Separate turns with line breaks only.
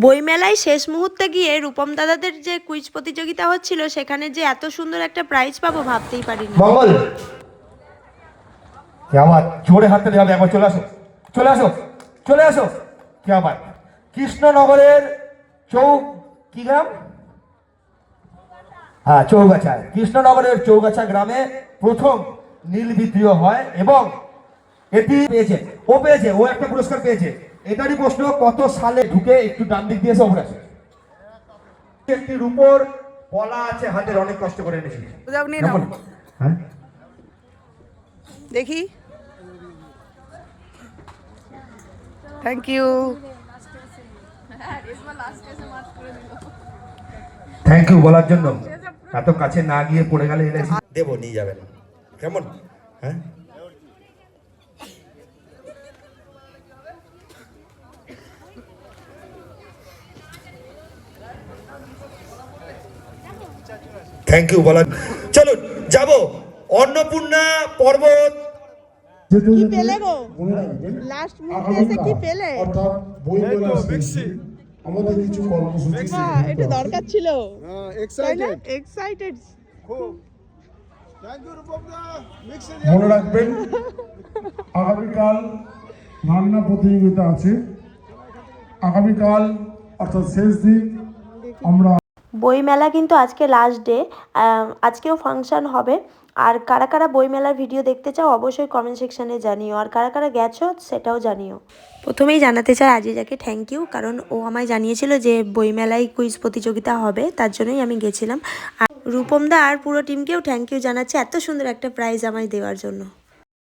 বইমেলায় শেষ মুহূর্তে গিয়ে রূপম দাদাদের যে কুইজ প্রতিযোগিতা হচ্ছিল সেখানে যে এত সুন্দর একটা প্রাইজ পাবো ভাবতেই পারিনি।
মঙ্গল क्या बात, জোরে হাত তালি হবে, একবার চলে আসো চলে আসো চলে আসো। क्या बात, কৃষ্ণনগরের কি গ্রাম? হ্যাঁ, চৌগাছা। কৃষ্ণনগরের চৌগাছা গ্রামে প্রথম নীল বিদ্রোহ হয় এবং এটি পেয়েছে ও একটা পুরস্কার পেয়েছে। এটারই প্রশ্ন, কত সালে ঢুকে একটু ডান দিক দিয়েছে ওপরে আসে। একটি রূপোর পলা আছে হাতের, অনেক কষ্ট করে এনেছি। হ্যাঁ
দেখি, থ্যাংক ইউ।
থ্যাংক ইউ বলার জন্য, এত কাছে না গিয়ে পড়ে গেলে দেবো, নিয়ে যাবেন কেমন? হ্যাঁ, থ্যাংক ইউ বলার। চলো যাবো অন্নপূর্ণা পর্বত।
কি পেলে গো লাস্ট মুহূর্তে এসে, কি পেলে?
অর্থাৎ বই মেলা শেষে আমাদের কিছু কর্মসূচি
এটা দরকার ছিল।
এক্সাইটেড খুব। থ্যাংক ইউ রূপমদা। মনে রাখবেন আগামীকাল রান্না প্রতিযোগিতা আছে। আগামীকাল অর্থাৎ শেষ দিন আমরা
বইমেলা কিন্তু আজকে লাস্ট ডে, আজকেও ফাংশন হবে। আর কারা কারা বইমেলার ভিডিও দেখতে চাও অবশ্যই কমেন্ট সেকশানে জানিও, আর কারা কারা গেছো সেটাও জানিও। প্রথমেই জানাতে চাই আজিজাকে থ্যাংক ইউ, কারণ ও আমায় জানিয়েছিল যে বইমেলায় কুইজ প্রতিযোগিতা হবে, তার জন্যই আমি গেছিলাম। আর রূপমদা আর পুরো টিমকেও থ্যাংক ইউ জানাচ্ছি এত সুন্দর একটা প্রাইজ আমায় দেওয়ার জন্য।